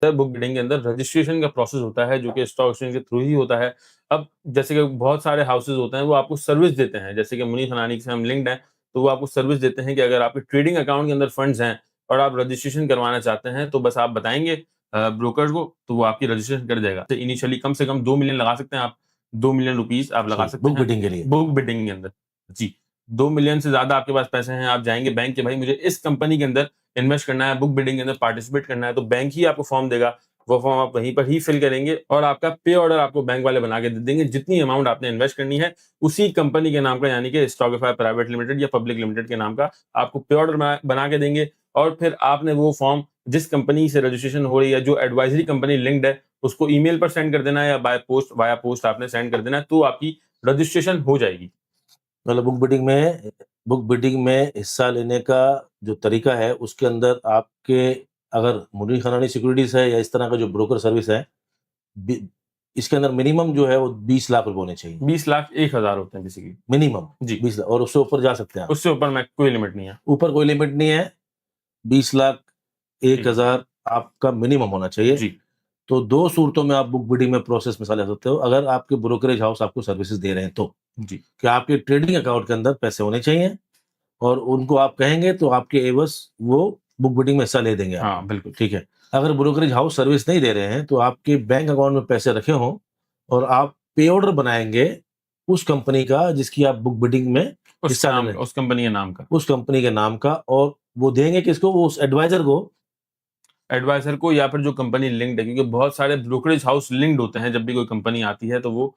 Book building के अंदर registration का प्रोसेस होता है, जो कि स्टॉक एक्सचेंज के थ्रू ही होता है। अब जैसे कि बहुत सारे हाउसेज़ होते हैं, वो आपको सर्विस देते हैं, जैसे कि मुनीफ हनानी से हम लिंक्ड हैं, तो वो आपको सर्विस देते हैं कि अगर आपके ट्रेडिंग अकाउंट के अंदर फंड्स हैं और आप रजिस्ट्रेशन करवाना चाहते हैं, तो बस आप बताएँगे ब्रोकर्स को, तो वो आपकी रजिस्ट्रेशन कर देगा। तो इनिशियली कम से कम 2 मिलियन लगा सकते हैं आप, 2 मिलियन रुपीज़ आप लगा जी, सकते बुक हैं, बिल्डिंग के लिए। बुक बिल्डिंग के अंदर। जी, 2 मिलियन से ज़्यादा आपके पास पैसे हैं, आप जाएँगे बैंक के, भाई मुझे इस कंपनी के अंदर इन्वेस्ट करना है, बुक बिल्डिंग के अंदर पार्टिसिपेट करना है, तो बैंक ही आपको फॉर्म देगा। वो फॉर्म आप वहीं पर ही फिल करेंगे और आपका पे ऑर्डर आपको बैंक वाले बना के दे देंगे। जितनी अमाउंट आपने इन्वेस्ट करनी है, उसी कंपनी के नाम का, यानी कि स्टॉकिफाई प्राइवेट लिमिटेड या पब्लिक लिमिटेड के नाम का आपको पे ऑर्डर बना के देंगे और फिर आपने वो फॉर्म जिस कंपनी से रजिस्ट्रेशन हो रही है, जो एडवाइजरी कंपनी लिंक्ड है, उसको ईमेल पर सेंड कर देना है या बाय पोस्ट, वाया पोस्ट आपने सेंड कर देना है, तो आपकी रजिस्ट्रेशन हो जाएगी। मतलब बुक बिल्डिंग में हिस्सा लेने का जो तरीका है, उसके अंदर आपके अगर मुनीर हनानी सिक्योरिटीज़ है या इस तरह का जो ब्रोकर सर्विस है, बि इसके अंदर मिनिमम जो है वो 20 लाख रुपए होने चाहिए। 20 लाख 1,000 होते हैं बेसिकली। मिनिमम जी, 20 लाख, और उससे ऊपर जा सकते हैं आप। उससे ऊपर मैं कोई लिमिट नहीं है। ऊपर कोई लिमिट नहीं है, 20 लाख जी, 1,000 आपका मिनिमम होना चाहिए। जी, तो 2 सूरतों में आप बुक बिल्डिंग में प्रोसेस में हिस्सा ले सकते हो, अगर आपके ब्रोकरेज हाउस आपको सर्विसेज़ दे रहे हैं तो। जी। कि आपके ट्रेडिंग अकाउंट के अंदर पैसे होने चाहिए और उनको आप कहेंगे तो आपके एवज़ वो बुक बिल्डिंग में हिस्सा ले देंगे हाँ, आपका, बिल्कुल। ठीक है। अगर ब्रोकरेज हाउस सर्विस नहीं दे रहे हैं, तो आपके बैंक अकाउंट में पैसे रखे हों और आप पे ऑर्डर बनाएँगे उस कंपनी का जिसकी आप बुक बिल्डिंग में उस हिस्सा नाम लेने, का, उस कंपनी के नाम का। उस कंपनी के नाम का, और वो देंगे किसको? वो उस एडवाइज़र को। एडवाइज़र को या फिर जो कंपनी लिंक्ड है, क्योंकि बहुत सारे ब्रोकरेज हाउस लिंक्ड होते हैं, जब भी कोई कंपनी आती है, तो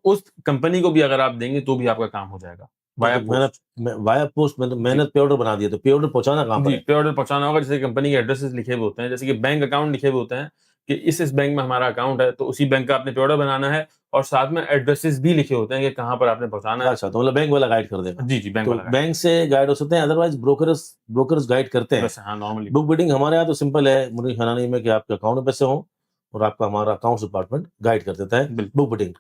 उस कंपनी को भी अगर आप देंगे, तो भी आपका काम हो जाएगा, वाया मतलब पोस्ट। वाया पोस्ट जी। मैंने पे ऑर्डर बना दिया, तो पे ऑर्डर पहुँचाना कहाँ पर जी, है? पे ऑर्डर पहुँचाना होगा, जैसे कंपनी के एड्रेसेस लिखे हुए होते हैं, जैसे कि बैंक अकाउंट लिखे हुए होते हैं कि इस बैंक में हमारा अकाउंट है, तो उसी बैंक का आपने पे ऑर्डर बनाना है और साथ में एड्रेसेस भी लिखे होते हैं कि कहाँ पर आपने पहुँचाना है। अच्छा, तो मतलब बैंक वाला गाइड कर देगा। जी, जी, बैंक तो वाला गाइड। बैंक से गाइड हो सकते हैं, अदरवाइज़ ब्रोकर्स गाइड करते हैं। वैसे हाँ, नॉर्मली। बुक बिल्डिंग हमारे यहाँ तो सिंपल है मुनीर हनानी में कि आपके अकाउंट में पैसे हों और आपका हमारा अकाउंट्स डिपार्टमेंट गाइड कर देता है बिल्कुल। Book building.